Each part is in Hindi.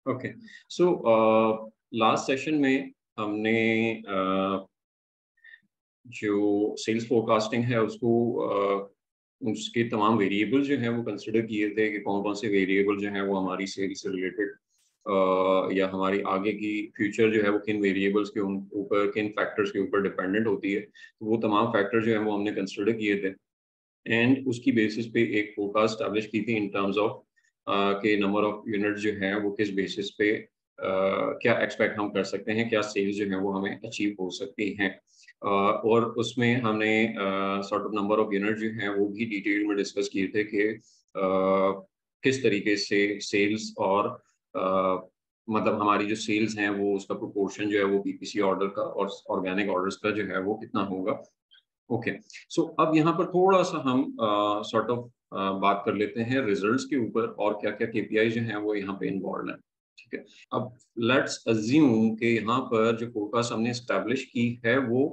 ओके, सो लास्ट सेशन में हमने जो सेल्स फोरकास्टिंग है उसको उसके तमाम वेरिएबल जो हैं वो कंसिडर किए थे कि कौन कौन से वेरिएबल जो हैं वो हमारी सेल्स से रिलेटेड या हमारी आगे की फ्यूचर जो है वो किन वेरिएबल्स के ऊपर, किन फैक्टर्स के ऊपर डिपेंडेंट होती है। तो वो तमाम फैक्टर जो है वो हमने कंसिडर किए थे एंड उसकी बेसिस पे एक फोरकास्ट स्टैब्लिश की थी इन टर्म्स ऑफ के नंबर ऑफ यूनिट जो हैं वो किस बेसिस पे क्या एक्सपेक्ट हम कर सकते हैं, क्या सेल्स जो हैं वो हमें अचीव हो सकती हैं। और उसमें हमने sort of number of unit जो हैं वो भी डिटेल में डिस्कस किए थे कि किस तरीके से सेल्स और मतलब हमारी जो सेल्स हैं वो उसका प्रोपोर्शन जो है वो पीपीसी ऑर्डर का और ऑर्गेनिक ऑर्डर्स का जो है वो कितना होगा। ओके, सो अब यहाँ पर थोड़ा सा हम सॉर्ट ऑफ बात कर लेते हैं रिजल्ट्स के ऊपर और क्या क्या केपीआई जो हैं वो यहाँ पे इन्वॉल्व हैं। ठीक है, अब लेट्स अज्यूम कि यहाँ पर जो फोरकास्ट हमने एस्टैब्लिश की है वो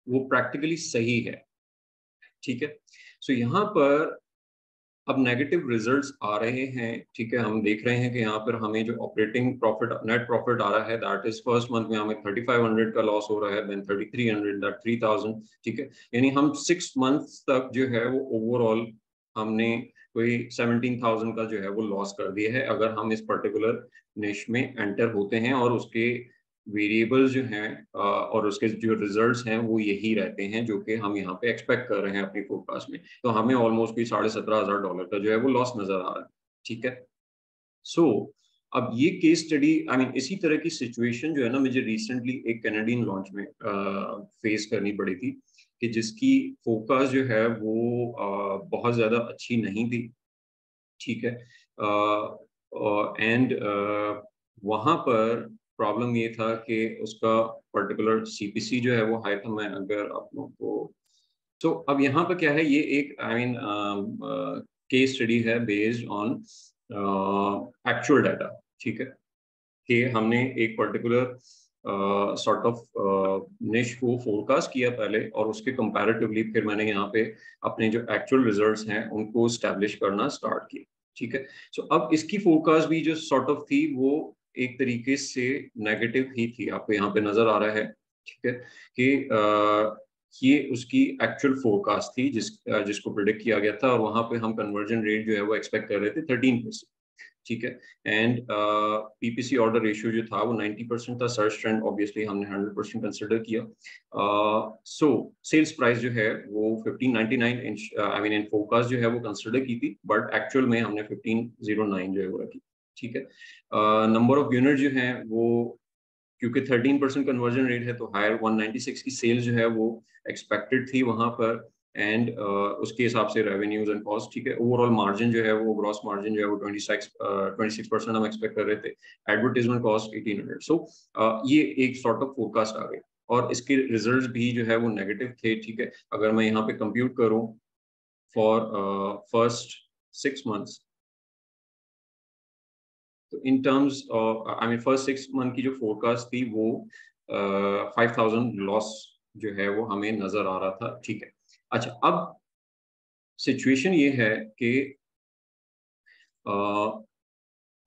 प्रैक्टिकली सही है। ठीक है, सो यहाँ पर अब नेगेटिव रिजल्ट्स आ रहे हैं। ठीक है, हम देख रहे हैं कि यहाँ पर हमें जो ऑपरेटिंग प्रॉफिट, नेट प्रॉफिट आ रहा है दैट इज फर्स्ट मंथ में हमें 3500 का लॉस हो रहा है, देन 3300, दैट 3000। ठीक है, यानी हम 6 मंथ्स तक जो है वो ओवरऑल हमने कोई 17,000 का जो है वो लॉस कर दिया है अगर हम इस पर्टिकुलर निश में एंटर होते हैं और उसके वेरिएबल्स जो हैं और उसके जो रिजल्ट्स हैं वो यही रहते हैं जो कि हम यहाँ पे एक्सपेक्ट कर रहे हैं अपनी फोरकास्ट में। तो हमें ऑलमोस्ट कोई $17,500 का जो है वो लॉस नजर आ रहा है। ठीक है, सो अब ये केस स्टडी, आई मीन इसी तरह की सिचुएशन जो है ना मुझे रिसेंटली एक कैनेडियन लॉन्च में फेस करनी पड़ी थी कि जिसकी फोकस जो है वो बहुत ज्यादा अच्छी नहीं थी। ठीक है, एंड वहाँ पर प्रॉब्लम ये था कि उसका पर्टिकुलर सीपीसी जो है वो हाई था। मैं अगर आप लोगों को, तो अब यहाँ पर क्या है, ये एक आई मीन केस स्टडी है बेस्ड ऑन एक्चुअल डाटा। ठीक है, कि हमने एक पर्टिकुलर सॉर्ट ऑफ निश को फोरकास्ट किया पहले और उसके कंपैरेटिवली फिर मैंने यहाँ पे अपने जो एक्चुअल रिजल्ट्स हैं उनको स्टैब्लिश करना स्टार्ट किया। ठीक है, सो अब इसकी फोरकास्ट भी जो सॉर्ट ऑफ थी वो एक तरीके से नेगेटिव ही थी, आपको यहाँ पे नजर आ रहा है। ठीक है, कि ये उसकी एक्चुअल फोरकास्ट थी जिसको प्रिडिक्ट किया गया था और वहां पे हम कन्वर्जन रेट जो है वो एक्सपेक्ट कर रहे थे 13%। ठीक है, एंड पीपीसी ऑर्डर रेशियो जो था वो 90% था। सर्च ट्रेंड ऑब्वियसली हमने 100% कंसिडर किया। सो सेल्स प्राइस जो है वो 1599 inch I mean in forecast जो है वो कंसिडर की थी, बट एक्चुअल में हमने 1509 जो है वो रखी। ठीक है, नंबर ऑफ यूनिट जो है वो क्योंकि 13% कन्वर्जन रेट है तो हायर 196 की सेल्स जो है वो एक्सपेक्टेड थी वहां पर। एंड उसके हिसाब से रेवेन्यूज एंड कॉस्ट। ठीक है, ओवरऑल मार्जिन जो है वो ग्रॉस मार्जिन जो है वो 26% हम एक्सपेक्ट कर रहे थे। Advertisement cost 1800। सो ये एक सॉर्ट ऑफ फोरकास्ट आ गई और इसके रिजल्ट्स भी जो है वो नेगेटिव थे। ठीक है, अगर मैं यहाँ पे कंप्यूट करूँ फॉर फर्स्ट 6 मंथ्स, तो in terms I mean first 6 month की जो फोरकास्ट थी वो 5,000 लॉस जो है वो हमें नजर आ रहा था। ठीक है, अच्छा अब सिचुएशन ये है कि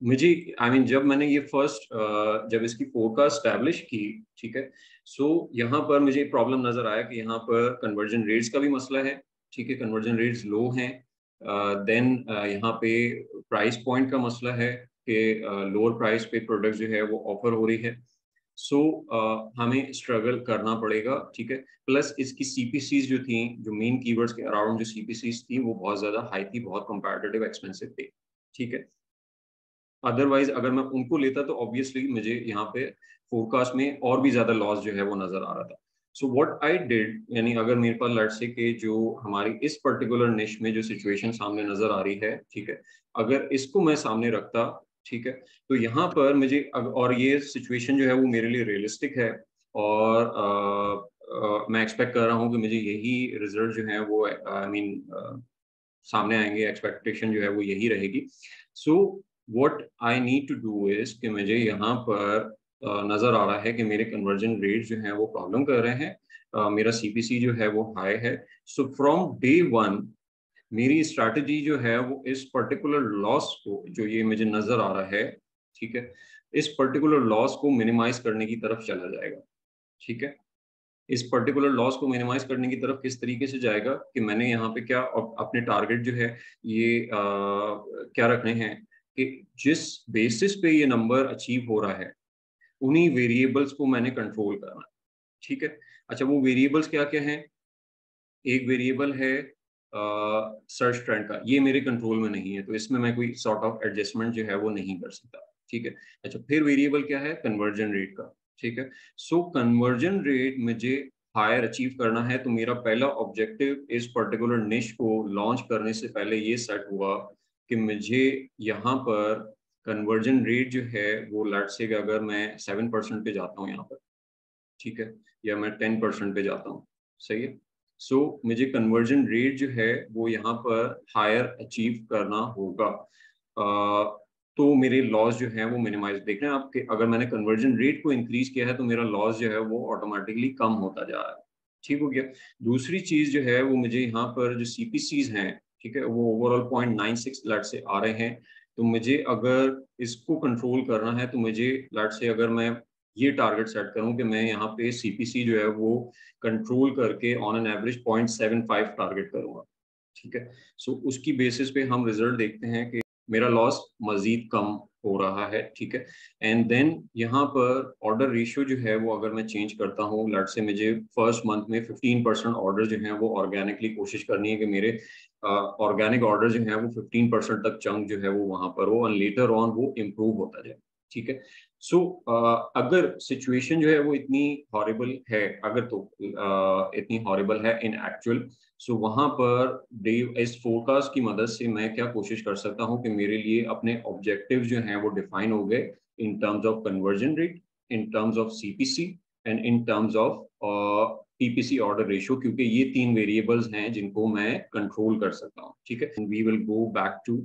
मुझे आई मीन जब मैंने ये फर्स्ट जब इसकी फोरकास्ट स्टैब्लिश की, ठीक है, सो यहाँ पर मुझे प्रॉब्लम नजर आया कि यहाँ पर कन्वर्जन रेट्स का भी मसला है। ठीक है, कन्वर्जन रेट्स लो हैं। देन यहाँ पे प्राइस पॉइंट का मसला है कि लोअर प्राइस पे प्रोडक्ट जो है वो ऑफर हो रही है। सो हमें स्ट्रगल करना पड़ेगा। ठीक है, प्लस इसकी सीपीसीज जो थी, जो मेन कीवर्ड्स के अराउंड जो सीपीसीज थी वो बहुत ज्यादा हाई थी, बहुत कंपैरेटिव एक्सपेंसिव थी। ठीक है, अदरवाइज अगर मैं उनको लेता तो ऑब्वियसली मुझे यहाँ पे फोरकास्ट में और भी ज्यादा लॉस जो है वो नजर आ रहा था। सो व्हाट आई डिड, यानी अगर मेरे पास लेट्स से कि जो हमारी इस पर्टिकुलर निश में जो सिचुएशन सामने नजर आ रही है, ठीक है, अगर इसको मैं सामने रखता, ठीक है, तो यहाँ पर मुझे और ये सिचुएशन जो है वो मेरे लिए रियलिस्टिक है और मैं एक्सपेक्ट कर रहा हूँ कि मुझे यही रिजल्ट जो है वो आई मीन सामने आएंगे, एक्सपेक्टेशन जो है वो यही रहेगी। So what I need to do is कि मुझे यहाँ पर नजर आ रहा है कि मेरे कन्वर्जन रेट जो है वो प्रॉब्लम कर रहे हैं, मेरा सीपीसी जो है वो हाई है। सो फ्रॉम डे वन मेरी स्ट्रैटेजी जो है वो इस पर्टिकुलर लॉस को, जो ये मुझे नजर आ रहा है, ठीक है, इस पर्टिकुलर लॉस को मिनिमाइज करने की तरफ चला जाएगा। ठीक है, इस पर्टिकुलर लॉस को मिनिमाइज करने की तरफ किस तरीके से जाएगा कि मैंने यहाँ पे क्या अपने टारगेट जो है ये क्या रखने हैं कि जिस बेसिस पे ये नंबर अचीव हो रहा है उन्हीं वेरिएबल्स को मैंने कंट्रोल करना है। ठीक है, अच्छा वो वेरिएबल्स क्या क्या हैं? एक वेरिएबल है सर्च ट्रेंड का, ये मेरे कंट्रोल में नहीं है, तो इसमें मैं कोई सॉर्ट ऑफ एडजस्टमेंट जो है वो नहीं कर सकता। ठीक है, अच्छा फिर वेरिएबल क्या है? कन्वर्जन रेट का। ठीक है, सो कन्वर्जन रेट मुझे हायर अचीव करना है, तो मेरा पहला ऑब्जेक्टिव इस पर्टिकुलर निश को लॉन्च करने से पहले ये सेट हुआ कि मुझे यहाँ पर कन्वर्जन रेट जो है वो लेट्स से अगर मैं 7% पे जाता हूँ यहाँ पर, ठीक है, या मैं 10% पे जाता हूँ, सही है, सो मुझे कन्वर्जन रेट जो है वो यहाँ पर हायर अचीव करना होगा। तो मेरे लॉस जो है वो मिनिमाइज, देख रहे हैं आप कि अगर मैंने कन्वर्जन रेट को इंक्रीज किया है तो मेरा लॉस जो है वो ऑटोमेटिकली कम होता जा रहा है। ठीक हो गया। दूसरी चीज जो है वो मुझे यहाँ पर जो सीपीसीज हैं, ठीक है, वो ओवरऑल 0.96 लाट से आ रहे हैं, तो मुझे अगर इसको कंट्रोल करना है तो मुझे लाट से अगर मैं ये टारगेट सेट करूं कि मैं यहाँ पे सीपीसी जो है वो कंट्रोल करके ऑन एन एवरेज 0.75 टारगेट करूंगा। ठीक है, सो उसकी बेसिस पे हम रिजल्ट देखते हैं कि मेरा लॉस मजीद कम हो रहा है। ठीक है, एंड देन यहाँ पर ऑर्डर रेशियो जो है वो अगर मैं चेंज करता हूँ, लेट से मुझे फर्स्ट मंथ में 15% ऑर्डर जो है वो ऑर्गेनिकली कोशिश करनी है कि मेरे ऑर्गेनिक ऑर्डर जो है वो 15% तक चंक जो है वो वहां पर हो, और लेटर ऑन वो इम्प्रूव होता जाए। ठीक है, सो अगर सिचुएशन जो है वो इतनी हॉरिबल है, अगर तो इतनी हॉरिबल है इन एक्चुअल, सो वहां पर डे इस फोरकास्ट की मदद से मैं क्या कोशिश कर सकता हूं कि मेरे लिए अपने ऑब्जेक्टिव जो हैं वो डिफाइन हो गए in terms of conversion rate, in terms of CPC and in terms of PPC order ratio, क्योंकि ये तीन वेरिएबल्स हैं जिनको मैं कंट्रोल कर सकता हूँ। ठीक है, we will go back to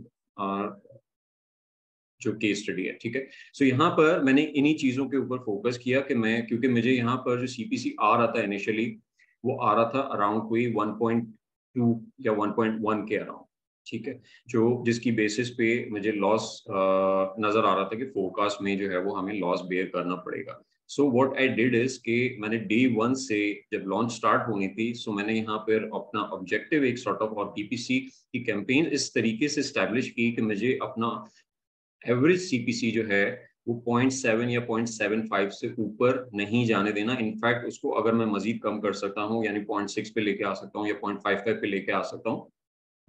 जो केस स्टडी है। ठीक है, सो यहाँ पर मैंने इन्हीं चीजों के ऊपर फोकस किया कि मैं, क्योंकि मुझे यहाँ पर जो सीपीसी आ रहा था इनिशियली, वो आ रहा था अराउंड कोई 1.2 या 1.1 के अराउंड। ठीक है, जो जिसकी बेसिस पे मुझे लॉस नजर आ रहा था कि फोरकास्ट में जो है वो हमें लॉस बेयर करना पड़ेगा। सो व्हाट आई डिड इज कि मैंने डे वन से जब लॉन्च स्टार्ट होनी थी, सो मैंने यहाँ पर अपना ऑब्जेक्टिव एक सॉर्ट ऑफ और पीपीसी की कैंपेन इस तरीके से स्टैब्लिश की कि मुझे अपना एवरेज सीपीसी जो है वो 0.7 या 0.75 से ऊपर नहीं जाने देना। इनफैक्ट उसको अगर मैं मजीद कम कर सकता हूँ, यानी 0.6 पे लेके आ सकता हूँ या 0.55 पे लेके आ सकता हूँ,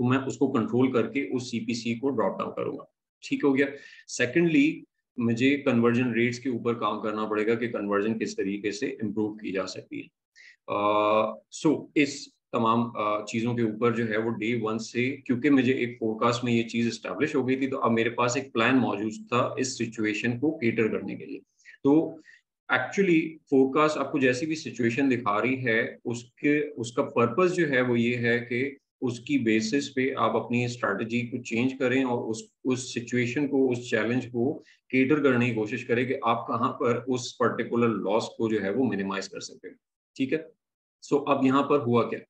तो मैं उसको कंट्रोल करके उस सीपीसी को ड्रॉप डाउन करूंगा। ठीक हो गया। सेकेंडली, मुझे कन्वर्जन रेट्स के ऊपर काम करना पड़ेगा कि कन्वर्जन किस तरीके से इम्प्रूव की जा सकती है। इस तमाम चीज़ों के ऊपर जो है वो डे वन से, क्योंकि मुझे एक फोरकास्ट में ये चीज़ इस्टेब्लिश हो गई थी, तो अब मेरे पास एक प्लान मौजूद था इस सिचुएशन को केटर करने के लिए। तो एक्चुअली फोरकास्ट आपको जैसी भी सिचुएशन दिखा रही है, उसके उसका पर्पस जो है वो ये है कि उसकी बेसिस पे आप अपनी स्ट्रैटेजी को चेंज करें और उस सिचुएशन को, उस चैलेंज को केटर करने की कोशिश करें कि आप कहाँ पर उस पर्टिकुलर लॉस को जो है वो मिनिमाइज कर सकते हैं। ठीक है, सो अब यहाँ पर हुआ क्या,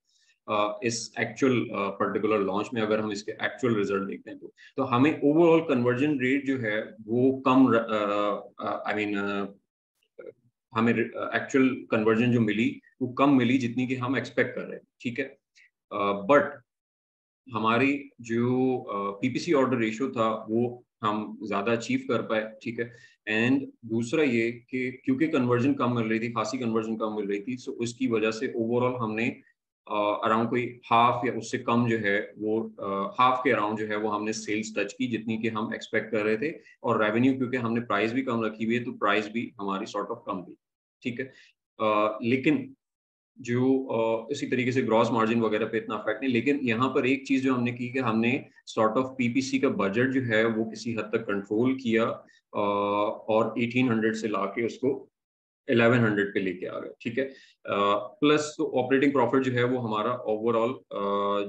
इस एक्चुअल पर्टिकुलर लॉन्च में अगर हम इसके एक्चुअल रिजल्ट देखते हैं तो हमें ओवरऑल कन्वर्जन रेट जो है वो कम, आई मीन हमें एक्चुअल कन्वर्जन जो मिली वो कम मिली जितनी कि हम एक्सपेक्ट कर रहे हैं। ठीक है, बट हमारी जो पीपीसी ऑर्डर रेशियो था वो हम ज्यादा अचीव कर पाए। ठीक है, एंड दूसरा ये कि क्योंकि कन्वर्जन कम मिल रही थी, खासी कन्वर्जन कम मिल रही थी, सो उसकी वजह से ओवरऑल हमने अराउंड कोई हाफ या उससे कम जो है वो हाफ के अराउंड जो है वो हमने सेल्स टच की जितनी कि हम एक्सपेक्ट कर रहे थे, और रेवेन्यू क्योंकि हमने प्राइस भी कम रखी हुई है तो प्राइस भी हमारी सॉर्ट ऑफ कम थी। ठीक है, लेकिन जो इसी तरीके से ग्रॉस मार्जिन वगैरह पे इतना इफेक्ट नहीं, लेकिन यहाँ पर एक चीज जो हमने की कि हमने सॉर्ट ऑफ पीपीसी का बजट जो है वो किसी हद तक कंट्रोल किया, और 1800 से लाके उसको 1100 पे लेके आ गए। ठीक है, प्लस तो ऑपरेटिंग प्रॉफिट जो है वो हमारा ओवरऑल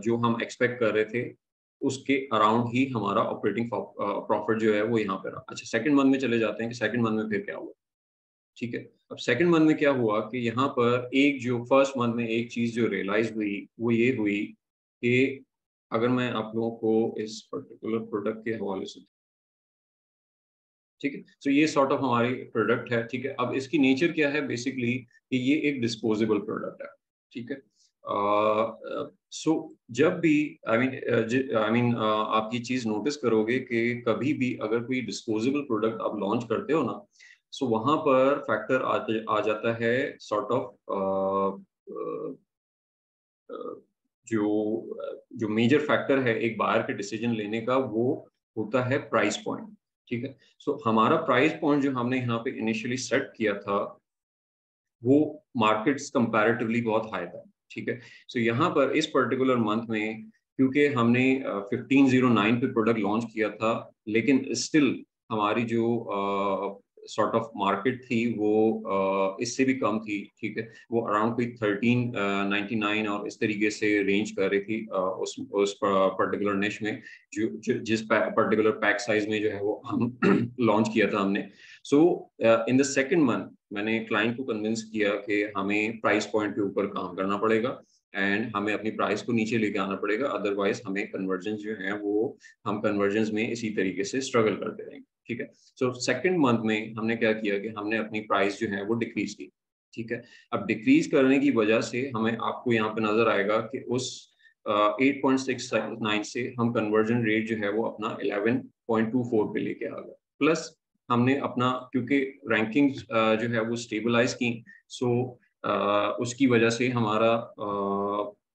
जो हम एक्सपेक्ट कर रहे थे उसके अराउंड ही हमारा ऑपरेटिंग प्रॉफिट जो है वो यहाँ पे रहा। अच्छा, सेकंड मंथ में चले जाते हैं कि सेकंड मंथ में फिर क्या हुआ। ठीक है, अब सेकंड मंथ में क्या हुआ कि यहाँ पर एक जो फर्स्ट मंथ में एक चीज जो रियलाइज हुई वो ये हुई कि अगर मैं आप लोगों को इस पर्टिकुलर प्रोडक्ट के हवाले से, ठीक है, तो ये सॉर्ट ऑफ हमारी प्रोडक्ट है, ठीक है। अब इसकी नेचर क्या है बेसिकली कि ये एक डिस्पोजेबल प्रोडक्ट है, ठीक है। सो जब भी आई मीन आप ये चीज नोटिस करोगे कि कभी भी अगर कोई डिस्पोजेबल प्रोडक्ट आप लॉन्च करते हो ना, सो वहां पर फैक्टर आ जाता है सॉर्ट ऑफ जो मेजर फैक्टर है एक बायर के डिसीजन लेने का, वो होता है प्राइस पॉइंट, ठीक है। सो हमारा प्राइस पॉइंट जो हमने यहाँ पे इनिशियली सेट किया था वो मार्केट्स कंपैरेटिवली बहुत हाई था, ठीक है। सो यहाँ पर इस पर्टिकुलर मंथ में क्योंकि हमने 1509 पे प्रोडक्ट लॉन्च किया था, लेकिन स्टिल हमारी जो सॉर्ट ऑफ मार्केट थी वो इससे भी कम थी, ठीक है। वो अराउंड कोई 1399 और इस तरीके से रेंज कर रही थी उस पर्टिकुलर निश में, जिस पर्टिकुलर पैक साइज में जो है वो हम लॉन्च किया था हमने। सो इन द सेकेंड मंथ मैंने क्लाइंट को कन्विंस किया कि हमें प्राइस पॉइंट के ऊपर काम करना पड़ेगा एंड हमें अपनी प्राइस को नीचे लेके आना पड़ेगा, अदरवाइज हमें कन्वर्जन जो है वो हम कन्वर्जन में इसी तरीके से स्ट्रगल करते रहेंगे, ठीक है। सो सेकेंड मंथ में हमने क्या किया कि हमने अपनी प्राइस जो है वो डिक्रीज की, ठीक है। अब डिक्रीज करने की वजह से हमें आपको यहाँ पे नजर आएगा कि उस 8.69 से हम कन्वर्जन रेट जो है वो अपना 11.24 पे लेके आ गए, प्लस हमने अपना क्योंकि रैंकिंग जो है वो स्टेबलाइज की, सो उसकी वजह से हमारा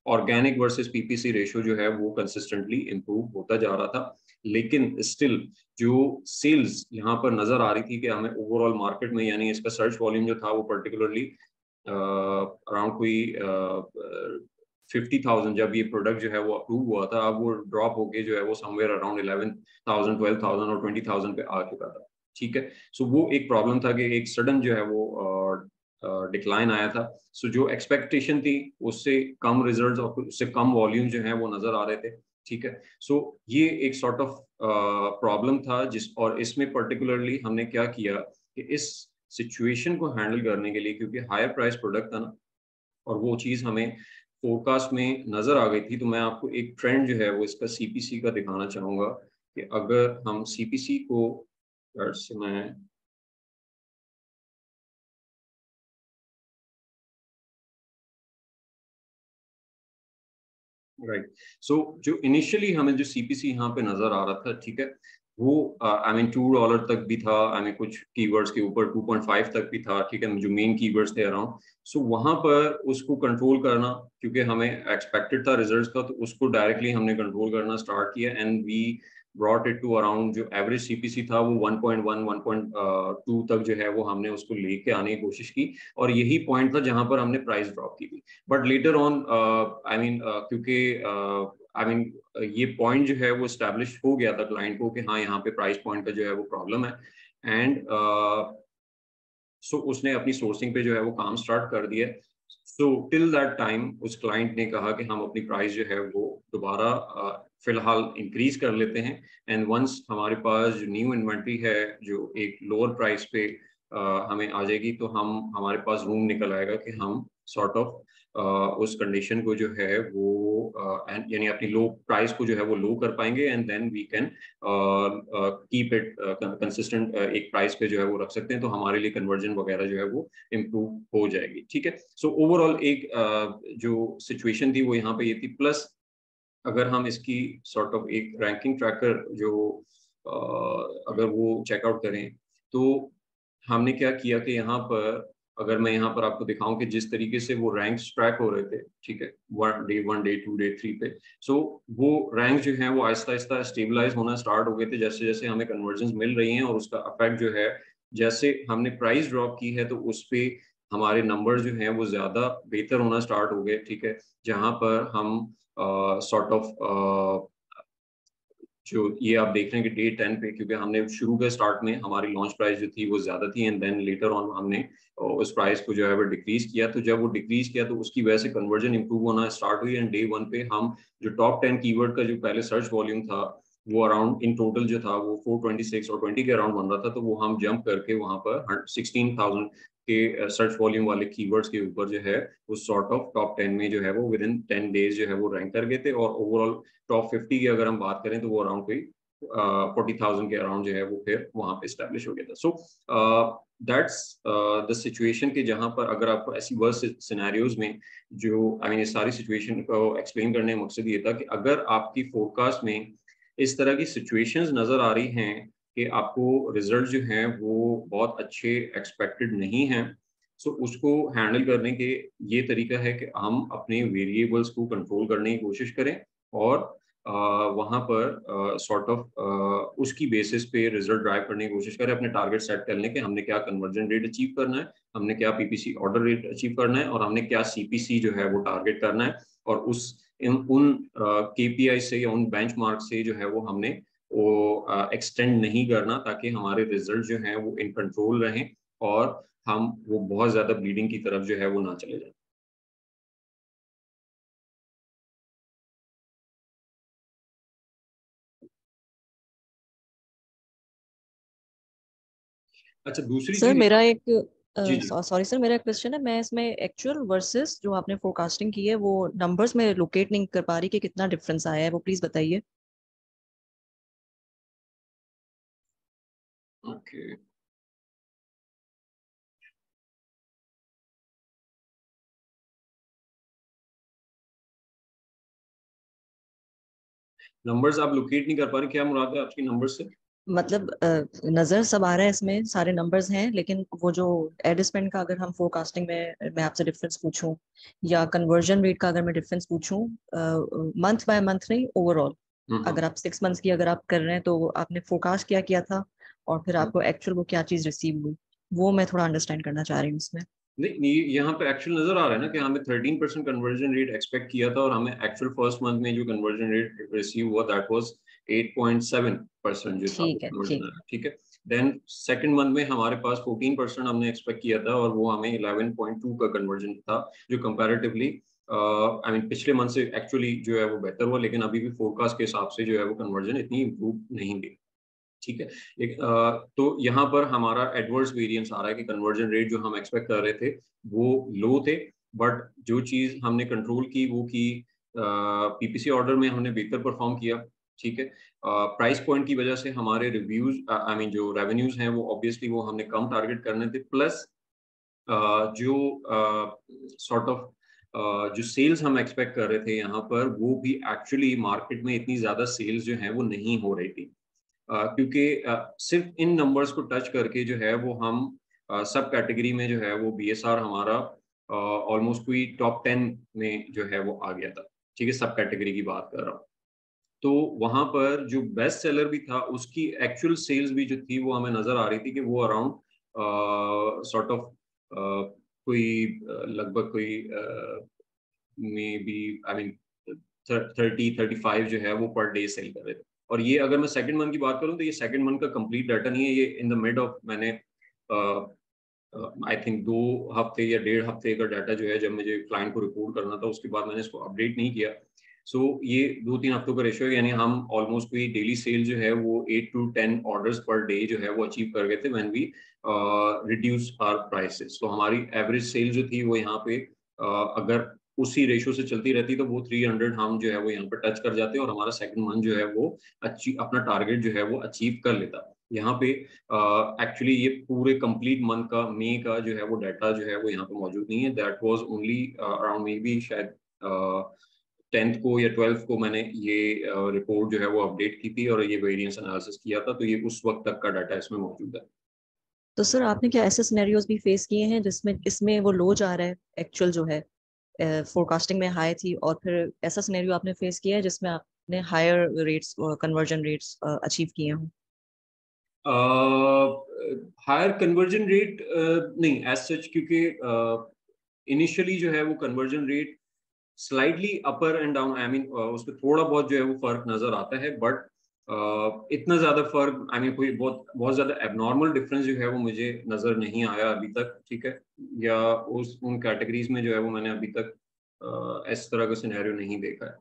ऑर्गेनिक वर्सेस पीपीसी रेशियो जो है वो कंसिस्टेंटली इम्प्रूव होता जा रहा था। लेकिन स्टिल जो सेल्स यहाँ पर नजर आ रही थी कि हमें ओवरऑल मार्केट में यानी इसका सर्च वॉल्यूम जो था वो पर्टिकुलरली अराउंड कोई 50,000 जब ये प्रोडक्ट जो है वो अप्रूव हुआ था, अब वो ड्रॉप होके जो है वो समवेयर अराउंड 11,000 12,000 और 20,000 पे आ चुका था, ठीक है। सो वो एक प्रॉब्लम था कि एक सडन जो है वो डिक्लाइन आया था। सो जो एक्सपेक्टेशन थी उससे कम रिजल्ट्स और उससे कम वॉल्यूम जो है वो नजर आ रहे थे, ठीक है। सो ये एक सॉर्ट ऑफ प्रॉब्लम था जिस और इसमें पर्टिकुलरली हमने क्या किया कि इस सिचुएशन को हैंडल करने के लिए, क्योंकि हायर प्राइस प्रोडक्ट था ना और वो चीज़ हमें फोरकास्ट में नजर आ गई थी, तो मैं आपको एक ट्रेंड जो है वो इसका सीपीसी का दिखाना चाहूंगा कि अगर हम सीपीसी को से मैं राइट। सो जो इनिशियली हमें जो सीपीसी यहाँ पे नजर आ रहा था, ठीक है, वो आई मीन $2 तक भी था, आई मीन कुछ कीवर्ड्स के ऊपर 2.5 तक भी था, ठीक है, जो मेन कीवर्ड्स थे अराउंड। सो वहां पर उसको कंट्रोल करना, क्योंकि हमें एक्सपेक्टेड था रिजल्ट्स का, तो उसको डायरेक्टली हमने कंट्रोल करना स्टार्ट किया and we brought it to around जो एवरेज सीपीसी था वो 1.1 1.2 तक जो है वो हमने उसको लेके आने की कोशिश की, और यही पॉइंट था जहां पर हमने प्राइस ड्रॉप की थी। But later on I mean क्योंकि आई मीन ये पॉइंट जो है वो स्टैब्लिश हो गया था क्लाइंट को कि हाँ यहाँ पे प्राइस पॉइंट का जो है वो प्रॉब्लम है, एंड सो उसने अपनी सोर्सिंग पे जो है वो काम स्टार्ट कर दिया। सो टिल दैट टाइम उस क्लाइंट ने कहा कि हम अपनी प्राइस जो है वो दोबारा फिलहाल इंक्रीज कर लेते हैं, एंड वंस हमारे पास जो न्यू इन्वेंट्री है जो एक लोअर प्राइस पे हमें आ जाएगी, तो हम हमारे पास रूम निकल आएगा कि हम सॉर्ट ऑफ उस कंडीशन को जो है वो यानी अपनी लो प्राइस को जो है वो लो कर पाएंगे, and then we can keep it consistent एक प्राइस पे जो है वो रख सकते हैं, तो हमारे लिए कन्वर्जन वगैरह जो है वो इम्प्रूव हो जाएगी, ठीक है। सो ओवरऑल एक जो सिचुएशन थी वो यहाँ पे ये थी, प्लस अगर हम इसकी सॉर्ट ऑफ एक रैंकिंग ट्रैकर जो अगर वो चेकआउट करें, तो हमने क्या किया कि यहाँ पर अगर मैं यहाँ पर आपको दिखाऊं कि जिस तरीके से वो रैंक्स ट्रैक हो रहे थे, ठीक है, one day two day three पे, सो वो रैंक जो है वो आहिस्ता आहिस्ता स्टेबलाइज होना स्टार्ट हो गए थे जैसे जैसे हमें कन्वर्जन मिल रही हैं, और उसका इफेक्ट जो है जैसे हमने प्राइस ड्रॉप की है तो उस पे हमारे नंबर जो हैं वो ज्यादा बेहतर होना स्टार्ट हो गए, ठीक है। जहां पर हम सॉर्ट ऑफ जो ये आप देख रहे हैं कि डे 10 पे, क्योंकि हमने शुरू के स्टार्ट में हमारी लॉन्च प्राइस जो थी वो ज्यादा थी, एंड देन लेटर ऑन हमने उस प्राइस को जो है वो डिक्रीज किया, तो जब वो डिक्रीज किया तो उसकी वजह से कन्वर्जन इंप्रूव होना स्टार्ट हुई, एंड डे 1 पे हम जो टॉप 10 कीवर्ड का जो पहले सर्च वॉल्यूम था वो अराउंड इन टोटल जो था वो 426 और 20 के अराउंड बन रहा था, तो वो हम जंप करके वहां पर 16,000 के सर्च वॉल्यूम वाले कीवर्ड्स के ऊपर जो है वो सॉर्ट ऑफ टॉप 10 में जो है वो विद इन 10 डेज जो है वो रैंक कर गए थे। और ओवरऑल टॉप 50 की अगर हम बात करें तो वो अराउंड कोई 40,000 के अराउंड जो है वो फिर वहां पे स्टैब्लिश हो गया था। सो दैट्स द सिचुएशन कि जहां पर अगर आपको ऐसी वर्स्ट सिनेरियोज में जो आई मीन इस सारी सिचुएशन को एक्सप्लेन करने का मकसद ये था कि अगर आपकी फोरकास्ट में इस तरह की सिचुएशंस नजर आ रही हैं कि आपको रिजल्ट जो हैं वो बहुत अच्छे एक्सपेक्टेड नहीं हैं, सो उसको हैंडल करने के ये तरीका है कि हम अपने वेरिएबल्स को कंट्रोल करने की कोशिश करें और वहाँ पर सॉर्ट ऑफ उसकी बेसिस पे रिजल्ट ड्राइव करने की कोशिश करें, अपने टारगेट सेट कर लें कि हमने क्या कन्वर्जन रेट अचीव करना है, हमने क्या पीपीसी ऑर्डर रेट अचीव करना है और हमने क्या सीपीसी जो है वो टारगेट करना है। और उस उन केपीआई से या उन बेंचमार्क से जो है वो हमने वो एक्सटेंड नहीं करना, ताकि हमारे रिजल्ट जो हैं वो इन कंट्रोल रहें और हम वो बहुत ज्यादा ब्लीडिंग की तरफ जो है वो ना चले जाए। अच्छा, दूसरी सर चीज। मेरा एक जी जी। सॉरी सर, मेरा क्वेश्चन है, मैं इसमें एक्चुअल वर्सेस जो आपने फोरकास्टिंग की है वो नंबर्स में लोकेट नहीं कर पा रही कि कितना डिफरेंस आया है, वो प्लीज बताइए। ओके, नंबर्स आप लोकेट नहीं कर पा रहे, क्या मुराद है आपकी नंबर से? मतलब नजर सब आ रहा है, इसमें सारे नंबर्स हैं, लेकिन वो जो एड स्पेंड का अगर हम फोरकास्टिंग में मैं आपसे डिफरेंस पूछूं या कन्वर्जन रेट का अगर मैं डिफरेंस पूछूं, मंथ बाय मंथ नहीं, ओवरऑल हम्म। अगर आप 6 मंथ्स की अगर आप कर रहे हैं तो आपने फोरकास्ट क्या किया था और फिर हम्म। आपको एक्चुअल वो क्या चीज रिसीव हुई, वो मैं थोड़ा अंडरस्टैंड करना चाह रही हूँ उसमें। नहीं नहीं, यहाँ पे एक्चुअल नजर आ रहा है ना कि हमें 13% कन्वर्जन रेट एक्सपेक्ट किया था और हमें एक्चुअल फर्स्ट मंथ में जो कन्वर्जन रेट रिसीव हुआ दैट वाज 8.7% जो था वो ठीक है, कन्वर्जन ठीक आया, है। ठीक है। देन सेकंड मंथ में हमारे पास 14% हमने एक्सपेक्ट किया था और वो हमें 11.2 का कन्वर्जन था, जो कंपैरेटिवली आई मीन पिछले मंथ से एक्चुअली जो है वो बेहतर हुआ, लेकिन अभी भी फोरकास्ट के हिसाब से जो है वो कन्वर्जन इतनी इम्प्रूव नहीं हुई, ठीक है। तो यहाँ पर हमारा एडवर्स वेरिएंस आ रहा है कि कन्वर्जन रेट जो हम एक्सपेक्ट कर रहे थे वो लो थे, बट जो चीज हमने कंट्रोल की वो की पीपीसी ऑर्डर में हमने बेहतर परफॉर्म किया, ठीक है। प्राइस पॉइंट की वजह से हमारे रिव्यूज आई मीन जो रेवेन्यूज हैं वो ऑब्वियसली वो हमने कम टारगेट करने थे, प्लस जो सॉर्ट ऑफ जो सेल्स हम एक्सपेक्ट कर रहे थे यहाँ पर वो भी एक्चुअली मार्केट में इतनी ज्यादा सेल्स जो है वो नहीं हो रही थी, क्योंकि सिर्फ इन नंबर्स को टच करके जो है वो हम सब कैटेगरी में जो है वो बीएसआर हमारा ऑलमोस्ट कोई टॉप 10 में जो है वो आ गया था, ठीक है, सब कैटेगरी की बात कर रहा हूँ। तो वहां पर जो बेस्ट सेलर भी था उसकी एक्चुअल सेल्स भी जो थी वो हमें नजर आ रही थी कि वो अराउंड सॉर्ट ऑफ कोई लगभग कोई मे बी आई मीन 30-35 जो है वो पर डे सेल कर रहे थे। और ये अगर मैं सेकंड मंथ की बात करूं तो ये सेकंड मंथ का कंप्लीट डाटा नहीं है, ये इन द मिड ऑफ मैंने आई थिंक 2 हफ्ते या 1.5 हफ्ते का डाटा जो है जब मुझे क्लाइंट को रिपोर्ट करना था उसके बाद मैंने इसको अपडेट नहीं किया। सो ये 2-3 हफ्तों का रेशियो है, यानी हम ऑलमोस्ट कोई डेली सेल जो है वो 8 to 10 ऑर्डर्स पर डे जो है वो अचीव कर गए थे when we reduce our prices. तो हमारी एवरेज सेल जो थी वो यहाँ पे अगर उसी रेशियो से चलती रहती तो वो 300 हम जो है वो यहाँ पर टच कर जाते और हमारा सेकंड मंथ जो है वो अपना टारगेट जो है वो अचीव कर लेता। यहाँ पे एक्चुअली ये पूरे कंप्लीट मंथ का मई का जो है वो डाटा जो है वो यहाँ पे मौजूद नहीं है, that was only around may be शायद 10th को या 12th को मैंने ये रिपोर्ट जो है वो अपडेट की थी और ये वेरिएंस एनालिसिस किया था, तो ये उस वक्त तक का डाटा इसमें मौजूद है। तो सर आपने क्या ऐसे सिनेरियोज भी फेस किए हैं जिसमें इसमें वो लो जा रहा है एक्चुअल जो है, फोरकास्टिंग में हाई थी, और फिर ऐसा सिनेरियो आपने फेस किया है जिसमें आपने higher rates, conversion rates achieve किए हों? हायर कन्वर्जन रेट नहीं एज सच, क्योंकि इनिशियली जो है वो conversion rate slightly upper and down I mean उसमें थोड़ा बहुत जो है वो फर्क नजर आता है, बट इतना ज्यादा फर्क आई मीन कोई बहुत बहुत ज्यादा एबनॉर्मल डिफरेंस जो है वो मुझे नजर नहीं आया अभी तक, ठीक है। या उस उन कैटेगरीज में जो है वो मैंने अभी तक इस तरह का सिनेरियो नहीं देखा है।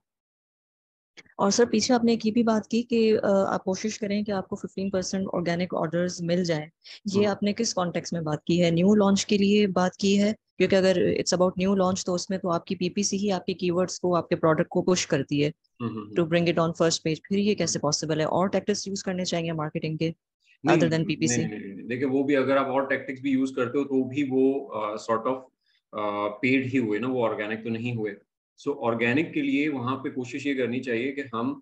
और सर पीछे आपने एक ये भी बात की कि आप कोशिश करें कि आपको 15% ऑर्गेनिक ऑर्डर्स मिल जाएं। ये आपने किस कॉन्टेक्स्ट में बात की है? न्यू लॉन्च के लिए बात की है? क्योंकि अगर इट्स अबाउट न्यू लॉन्च तो उसमें तो आपकी पीपीसी ही आपके कीवर्ड्स को, आपके प्रोडक्ट को पुश करती है to bring it on first page. फिर ये कैसे पॉसिबल है? और टैक्टिक्स यूज करने चाहिए मार्केटिंग के नहीं अदर देन नहीं पीपीसी? नहीं नहीं, देखिए वो भी अगर आप और टैक्टिक्स भी यूज करते हो तो भी वो सॉर्ट ऑफ पेड ही हुए ना, वो ऑर्गेनिक तो नहीं हुए। सो ऑर्गेनिक के लिए वहां पे कोशिश ये करनी चाहिए कि हम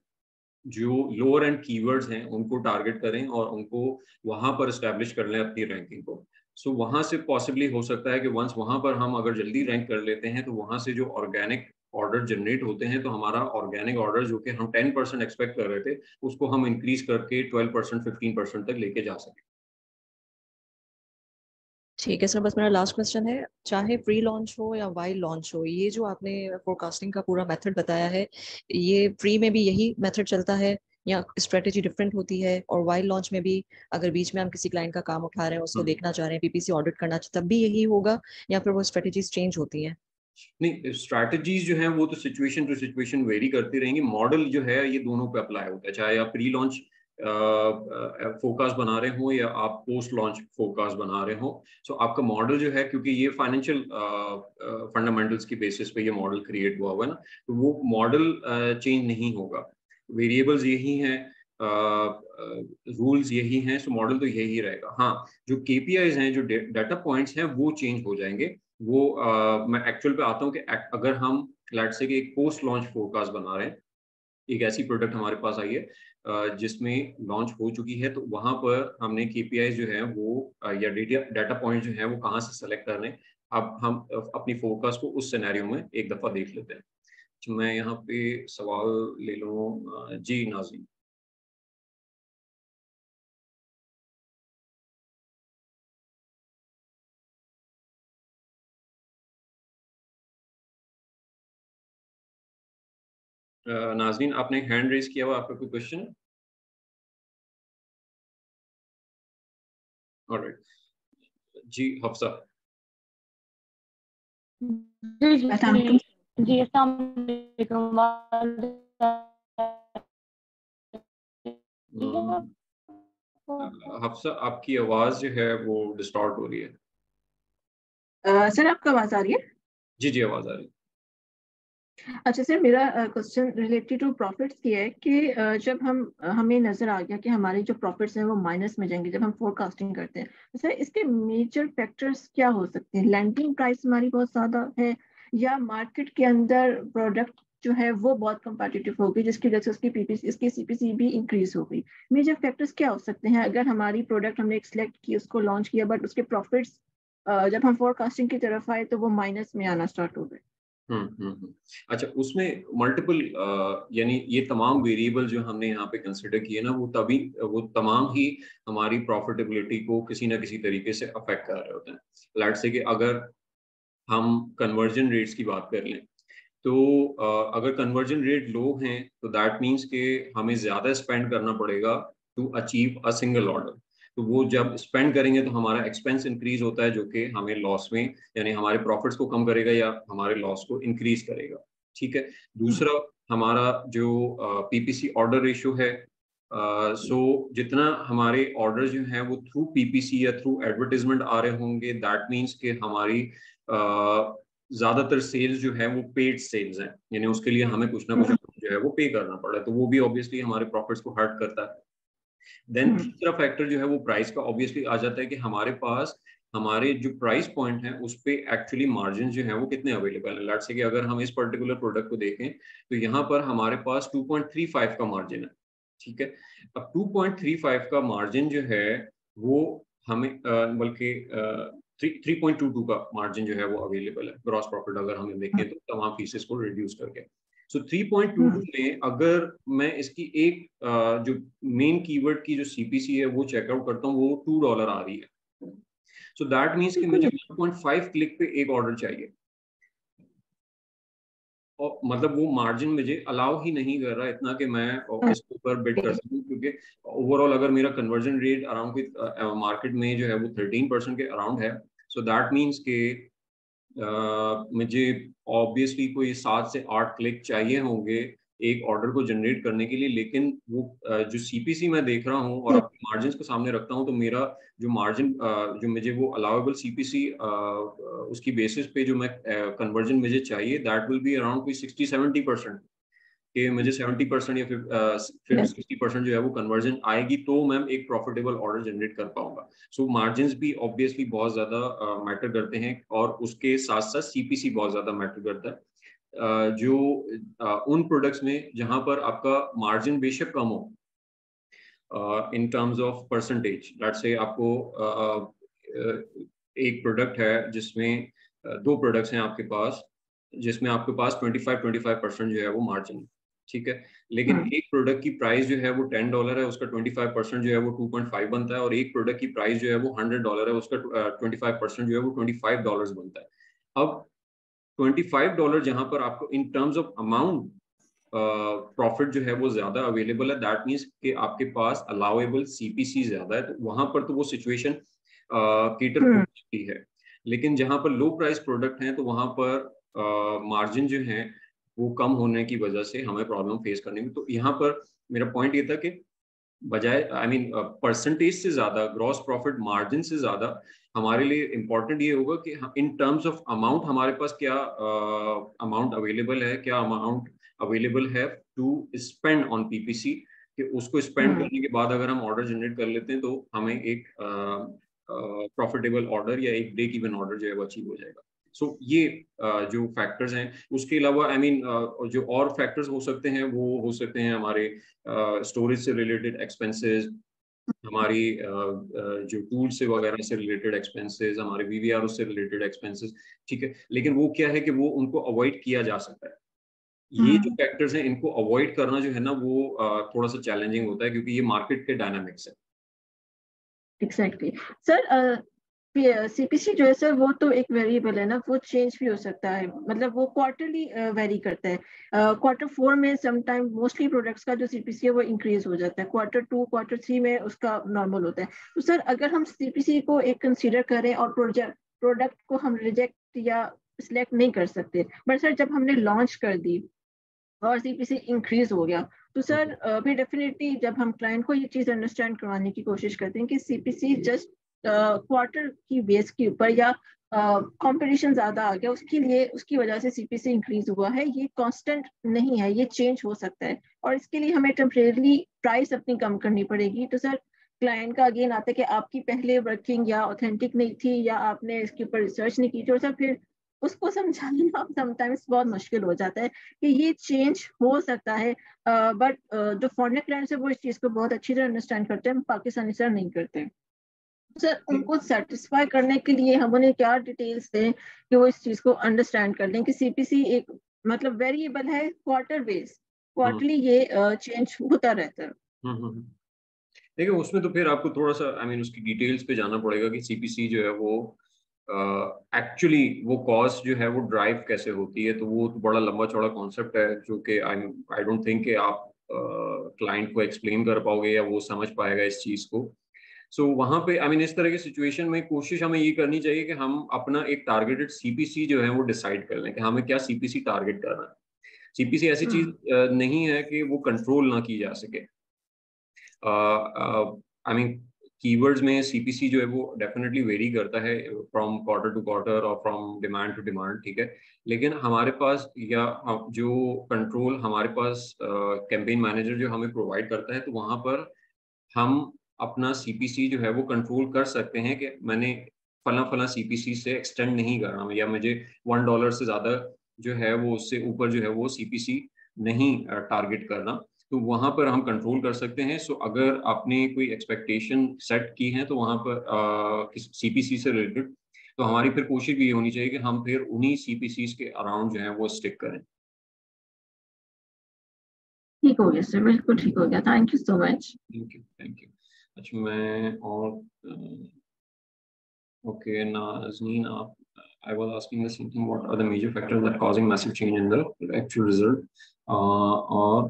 जो लोअर एंड कीवर्ड्स हैं उनको टारगेट करें और उनको वहां पर स्टैब्लिश कर लें अपनी रैंकिंग को। सो वहां से पॉसिबली हो सकता है कि वंस वहां पर हम अगर जल्दी रैंक कर लेते हैं तो वहां से जो ऑर्गेनिक ऑर्डर जनरेट होते हैं तो हमारा ऑर्गेनिक ऑर्डर जो कि हम 10% एक्सपेक्ट कर रहे थे उसको हम इंक्रीज करके 12% 15% तक लेके जा सकें। ठीक है सर, बस मेरा लास्ट क्वेश्चन है, चाहे प्री लॉन्च हो या वाइल लॉन्च हो, ये जो आपने फोरकास्टिंग का पूरा मेथड बताया है, ये प्री में भी यही मेथड चलता है या स्ट्रेटेजी डिफरेंट होती है? और वाइल लॉन्च में भी अगर बीच में हम किसी क्लाइंट का काम उठा रहे हैं, उसको देखना चाह रहे हैं, पीपीसी ऑडिट करना चाह, तब भी यही होगा या फिर वो स्ट्रेटेजीज चेंज होती हैं? नहीं, स्ट्रैटेजीज जो है वो तो सिचुएशन टू सिचुएशन वेरी करती रहेंगी। मॉडल जो है ये दोनों पे अप्लाई होता है, चाहे आप प्री लॉन्च फोरकास्ट बना रहे हो या आप पोस्ट लॉन्च फोरकास्ट बना रहे हो। सो आपका मॉडल जो है, क्योंकि ये फाइनेंशियल फंडामेंटल्स की बेसिस पे ये मॉडल क्रिएट हुआ हुआ है ना, तो वो मॉडल चेंज नहीं होगा। वेरिएबल्स यही हैं, रूल्स यही हैं, सो मॉडल तो यही रहेगा। हाँ, जो केपीआईज हैं, जो डाटा पॉइंट्स हैं, वो चेंज हो जाएंगे। वो मैं एक्चुअल पे आता हूँ कि अगर हम लेट्स से कि एक पोस्ट लॉन्च फोरकास्ट बना रहे हैं, एक ऐसी प्रोडक्ट हमारे पास आई है जिसमें लॉन्च हो चुकी है, तो वहां पर हमने केपीआई जो है वो या डेटा डाटा पॉइंट जो है वो कहाँ से सेलेक्ट करने। अब हम अपनी फोरकास्ट को उस सिनेरियो में एक दफा देख लेते हैं। तो मैं यहाँ पे सवाल ले लूँ, जी नाज़रीन। नाज़रीन, आपने हैंड रेज किया हुआ, आपका कोई क्वेश्चन है? ऑलराइट, जी हफ्सा। जी जी जी जी, अस्सलाम वालेकुम। हफ्सा, आपकी आवाज जो है वो डिस्टॉर्ट हो रही है। सर आपका आवाज आ रही है? जी जी, आवाज आ रही है। अच्छा सर, मेरा क्वेश्चन रिलेटेड टू प्रॉफिट्स की है कि जब हमें नजर आ गया कि हमारे जो प्रॉफिट्स हैं वो माइनस में जाएंगे जब हम फोरकास्टिंग करते हैं, तो सर इसके मेजर फैक्टर्स क्या हो सकते हैं? लैंडिंग प्राइस हमारी बहुत ज्यादा है, या मार्केट के अंदर प्रोडक्ट जो है वो बहुत कंपेटिटिव हो गई जिसकी वजह से उसकी पीपीसी इसकी सीपीसी भी इंक्रीज हो गई? मेजर फैक्टर्स क्या हो सकते हैं अगर हमारी प्रोडक्ट हमने सिलेक्ट की, उसको लॉन्च किया, बट उसके प्रॉफिट्स जब हम फोरकास्टिंग की तरफ आए तो वो माइनस में आना स्टार्ट हो गए? अच्छा, उसमें मल्टीपल यानी ये तमाम वेरिएबल जो हमने यहाँ पे कंसिडर किए ना, वो तमाम ही हमारी प्रॉफिटेबिलिटी को किसी ना किसी तरीके से अफेक्ट कर रहे होते हैं। लेट्स से कि अगर हम कन्वर्जन रेट्स की बात कर लें, तो अगर कन्वर्जन रेट लो हैं तो दैट मीन्स कि हमें ज़्यादा स्पेंड करना पड़ेगा to achieve a single order. तो वो जब स्पेंड करेंगे तो हमारा एक्सपेंस इंक्रीज होता है, जो कि हमें लॉस में, यानी हमारे प्रॉफिट्स को कम करेगा या हमारे लॉस को इंक्रीज करेगा। ठीक है। दूसरा, हमारा जो पीपीसी ऑर्डर रेशियो है, सो जितना हमारे ऑर्डर जो हैं वो थ्रू पीपीसी या थ्रू एडवर्टीजमेंट आ रहे होंगे, दैट मीन्स कि हमारी ज्यादातर सेल्स जो है वो पेड सेल्स हैं, यानी उसके लिए हमें कुछ ना कुछ जो है वो पे करना पड़ रहा है, तो वो भी ऑब्वियसली हमारे प्रॉफिट्स को हर्ट करता है। देन तीसरा फैक्टर जो है वो प्राइस का ऑब्वियसली आ जाता है कि हमारे पास हमारे जो प्राइस पॉइंट है उस पे एक्चुअली मार्जिन जो है वो कितने अवेलेबल है। लेट्स से कि अगर हम इस पर्टिकुलर प्रोडक्ट को देखें तो यहाँ पर हमारे पास 2.35 का मार्जिन है। ठीक है। अब 2.35 का मार्जिन जो है वो हमें बल्कि 3.22 का मार्जिन जो है वो अवेलेबल है ग्रॉस प्रॉफिट, अगर हमें देखें तो तमाम फीसेस को रिड्यूस करके। सो 3.22 में अगर मैं इसकी एक जो मेन कीवर्ड की जो सीपीसी है वो चेकआउट करता हूँ, वो $2 आ रही है। सो दैट मीन्स कि मुझे 1.5 क्लिक पे एक ऑर्डर चाहिए, और मतलब वो मार्जिन मुझे अलाउ ही नहीं कर रहा इतना कि मैं इसके ऊपर बिड कर सकूं, क्योंकि ओवरऑल अगर मेरा कन्वर्जन रेट अराउंड मार्केट में जो है वो 13% के अराउंड है। सो दैट मीन्स के मुझे ऑब्वियसली कोई 7 से 8 क्लिक चाहिए होंगे एक ऑर्डर को जनरेट करने के लिए, लेकिन वो जो सीपीसी मैं देख रहा हूँ और अपने मार्जिन को सामने रखता हूँ, तो मेरा जो मार्जिन जो मुझे वो अलाउेबल सीपीसी उसकी बेसिस पे जो मैं कन्वर्जन मुझे चाहिए, दैट विल बी अराउंड कोई 60-70% कि मुझे 70% या फिर 60% जो है वो कन्वर्जन आएगी, तो मैं एक प्रॉफिटेबल ऑर्डर जनरेट कर पाऊंगा। सो मार्जिन भी ऑब्वियसली बहुत ज्यादा मैटर करते हैं, और उसके साथ साथ सीपीसी बहुत ज्यादा मैटर करता है। जो उन प्रोडक्ट्स में जहां पर आपका मार्जिन बेशक कम हो in terms of percentage, let's say आपको एक प्रोडक्ट है जिसमें दो प्रोडक्ट्स हैं आपके पास, जिसमें आपके पास 25% जो है वो मार्जिन है, ठीक है, लेकिन एक प्रोडक्ट की प्राइस जो है वो $10 है, उसका 25% जो है वो 2.5 बनता है, और एक प्रोडक्ट की प्राइस जो है वो $100 है, उसका 25% जो है वो $25 बनता है। अब $25 जहां पर आपको in terms of amount profit जो है वो ज्यादा अवेलेबल है, दैट मीन्स कि आपके पास अलाउेबल सीपीसी ज्यादा है, तो वहां पर तो वो सिचुएशन केटर हो सकती है। लेकिन जहां पर लो प्राइस प्रोडक्ट हैं, तो वहां पर मार्जिन जो है वो कम होने की वजह से हमें प्रॉब्लम फेस करनी है। तो यहाँ पर मेरा पॉइंट ये था कि बजाय आई मीन परसेंटेज से ज्यादा, ग्रॉस प्रॉफिट मार्जिन से ज्यादा हमारे लिए इम्पोर्टेंट ये होगा कि इन टर्म्स ऑफ अमाउंट हमारे पास क्या अमाउंट अवेलेबल है, क्या अमाउंट अवेलेबल है टू स्पेंड ऑन पीपीसी, कि उसको स्पेंड करने के बाद अगर हम ऑर्डर जनरेट कर लेते हैं तो हमें एक प्रॉफिटेबल ऑर्डर या एक ब्रेक इवन ऑर्डर जो है वो अचीव हो जाएगा। सो ये जो फैक्टर्स हैं, उसके अलावा आई मीन जो और फैक्टर्स हो सकते हैं वो हो सकते हैं हमारे स्टोरेज से रिलेटेड एक्सपेंसेस, हमारी जो टूल से वगैरह से रिलेटेड एक्सपेंसेस, हमारे वीवीआर से रिलेटेड एक्सपेंसेस, ठीक है, लेकिन वो क्या है कि वो उनको अवॉइड किया जा सकता है। ये जो फैक्टर्स हैं इनको अवॉइड करना जो है ना वो थोड़ा सा चैलेंजिंग होता है, क्योंकि ये मार्केट के डायनामिक्स है। एग्जैक्टली सर, सीपीसी जो है सर वो तो एक वेरिएबल है ना, वो चेंज भी हो सकता है, मतलब वो क्वार्टरली वेरी करता है। Q4 में समटाइम मोस्टली प्रोडक्ट्स का जो सीपीसी है वो इंक्रीज हो जाता है, Q2 Q3 में उसका नॉर्मल होता है। तो सर अगर हम सीपीसी को एक कंसीडर करें और प्रोडक्ट को हम रिजेक्ट या सिलेक्ट नहीं कर सकते, बट सर जब हमने लॉन्च कर दी और सीपीसी इंक्रीज हो गया, तो सर फिर डेफिनेटली जब हम क्लाइंट को ये चीज अंडरस्टैंड करवाने की कोशिश करते हैं कि सीपीसी जस्ट क्वार्टर की बेस के ऊपर या कंपटीशन ज्यादा आ गया उसके लिए, उसकी वजह से सीपीसी इंक्रीज हुआ है, ये कांस्टेंट नहीं है, ये चेंज हो सकता है, और इसके लिए हमें टेम्परेरी प्राइस अपनी कम करनी पड़ेगी। तो सर क्लाइंट का अगेन आता है कि आपकी पहले वर्किंग या ऑथेंटिक नहीं थी, या आपने इसके ऊपर रिसर्च नहीं की, तो सर फिर उसको समझाना समटाइम्स बहुत मुश्किल हो जाता है कि ये चेंज हो सकता है। बट जो फॉरेन क्लाइंट्स है वो इस चीज को बहुत अच्छी तरह अंडरस्टैंड करते हैं, पाकिस्तानी सर नहीं करते। सर उनको सेटिस्फाई करने के लिए हम उन्हें क्या डिटेल्स दें कि वो इस चीज को अंडरस्टैंड कर लें कि सीपीसी एक मतलब वेरिएबल है, क्वार्टर बेस, क्वार्टरली ये चेंज होता रहता है। देखिए उसमें तो फिर आपको थोड़ा सा आई मीन उसकी डिटेल्स पे जाना पड़ेगा कि सीपीसी जो है वो एक्चुअली वो कॉस्ट जो है वो ड्राइव कैसे होती है, तो वो तो बड़ा लंबा चौड़ा कॉन्सेप्ट है जो कि आई डोंट थिंक कि आप क्लाइंट को एक्सप्लेन कर पाओगे या वो समझ पाएगा इस चीज को। सो वहां पे आई मीन इस तरह की सिचुएशन में कोशिश हमें ये करनी चाहिए कि हम अपना एक टारगेटेड सीपीसी जो है वो डिसाइड कर लें कि हमें क्या सीपीसी टारगेट करना है। सीपीसी ऐसी चीज नहीं है कि वो कंट्रोल ना की जा सके। आई मीन कीवर्ड्स में सीपीसी जो है वो डेफिनेटली वेरी करता है फ्रॉम क्वार्टर टू क्वार्टर और फ्रॉम डिमांड टू डिमांड, ठीक है, लेकिन हमारे पास या जो कंट्रोल हमारे पास कैंपेन मैनेजर जो हमें प्रोवाइड करता है, तो वहां पर हम अपना सीपीसी जो है वो कंट्रोल कर सकते हैं कि मैंने फला फला सीपीसी से एक्सटेंड नहीं करना, या मुझे $1 से ज्यादा जो है वो उससे ऊपर जो है वो सीपीसी नहीं टारगेट करना, तो वहां पर हम कंट्रोल कर सकते हैं। सो अगर आपने कोई एक्सपेक्टेशन सेट की है तो वहां पर सीपीसी से रिलेटेड, तो हमारी फिर कोशिश भी ये होनी चाहिए कि हम फिर उन्हीं सीपीसी के अराउंड जो है वो स्टिक करें। ठीक हो गया सर, बिल्कुल ठीक हो गया, thank you so much. Thank you, thank you. अच्छा मैं और okay, Nazneen, I was asking the same thing. What are the major factors that causing massive change in the actual result? और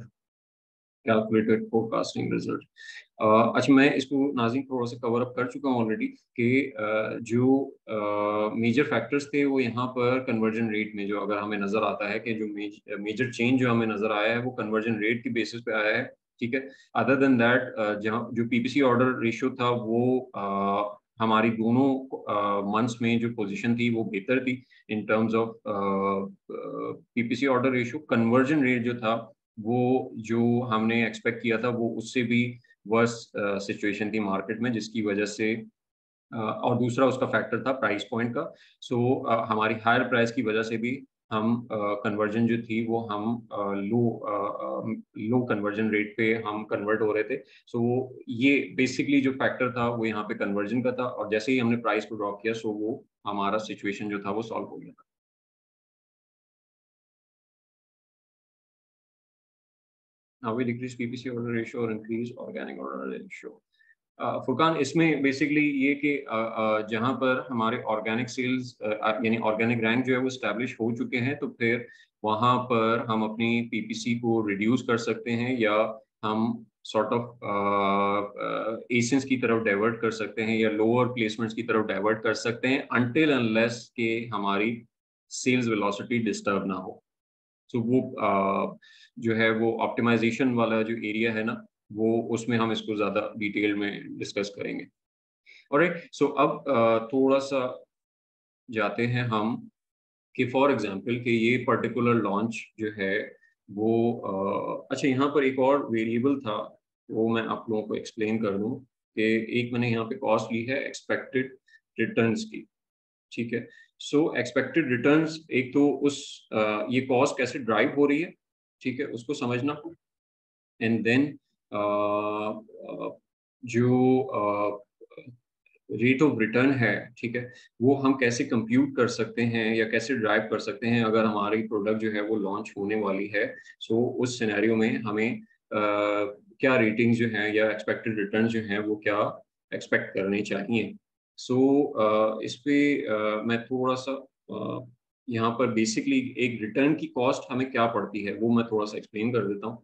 कैलकुलेटेड फोरकास्टिंग रिजल्ट। अच्छा, मैं इसको नाज़रीन थोड़ा सा कवर अप कर चुका हूँ ऑलरेडी कि जो मेजर फैक्टर्स थे वो यहाँ पर कन्वर्जन रेट में जो अगर हमें नज़र आता है कि जो मेजर चेंज जो हमें नज़र आया है वो कन्वर्जन रेट की बेसिस पे आया है, ठीक है। अदर देन दैट जहाँ जो पीपीसी ऑर्डर रेशियो था वो हमारी दोनों मंथ्स में जो पोजीशन थी वो बेहतर थी in terms of PPC order ratio. Conversion rate जो था वो जो हमने एक्सपेक्ट किया था वो उससे भी वर्स सिचुएशन थी मार्केट में, जिसकी वजह से और दूसरा उसका फैक्टर था प्राइस पॉइंट का। सो हमारी हायर प्राइस की वजह से भी हम कन्वर्जन जो थी वो हम लो कन्वर्जन रेट पे हम कन्वर्ट हो रहे थे। सो ये बेसिकली जो फैक्टर था वो यहाँ पे कन्वर्जन का था, और जैसे ही हमने प्राइस को ड्रॉप किया सो वो हमारा सिचुएशन जो था वो सॉल्व हो गया था। Now we decrease PPC order ratio और increase organic order ratio. Furqan, इसमें बेसिकली ये कि जहाँ पर हमारे ऑर्गेनिक सेल्स यानी ऑर्गेनिक रैंक जो है वो स्टैब्लिश हो चुके हैं, तो फिर वहाँ पर हम अपनी पीपीसी को रिड्यूस कर सकते हैं या हम सॉर्ट ऑफ एसेंस की तरफ डाइवर्ट कर सकते हैं या लोअर प्लेसमेंट्स की तरफ डाइवर्ट कर सकते हैं अनटिल अनलेस के हमारी सेल्स वेलोसिटी डिस्टर्ब ना हो। तो वो जो है वो ऑप्टिमाइजेशन वाला जो एरिया है ना, वो उसमें हम इसको ज़्यादा डिटेल में डिस्कस करेंगे। ऑलराइट, सो अब थोड़ा सा जाते हैं हम कि फॉर एग्जांपल कि ये पर्टिकुलर लॉन्च जो है वो अच्छा, यहाँ पर एक और वेरिएबल था वो मैं आप लोगों को एक्सप्लेन कर दूँ कि एक मैंने यहाँ पे कॉस्ट ली है एक्सपेक्टेड रिटर्न्स की, ठीक है। सो एक्सपेक्टेड रिटर्न्स, एक तो उस ये कॉस्ट कैसे ड्राइव हो रही है, ठीक है, उसको समझना। एंड देन जो रेट ऑफ रिटर्न है, ठीक है, वो हम कैसे कंप्यूट कर सकते हैं या कैसे ड्राइव कर सकते हैं अगर हमारी प्रोडक्ट जो है वो लॉन्च होने वाली है। सो उस सिनेरियो में हमें क्या रेटिंग्स जो हैं या एक्सपेक्टेड रिटर्न जो हैं वो क्या एक्सपेक्ट करने चाहिए। सो इस पे मैं थोड़ा सा यहाँ पर बेसिकली एक रिटर्न की कॉस्ट हमें क्या पड़ती है वो मैं थोड़ा सा एक्सप्लेन कर देता हूँ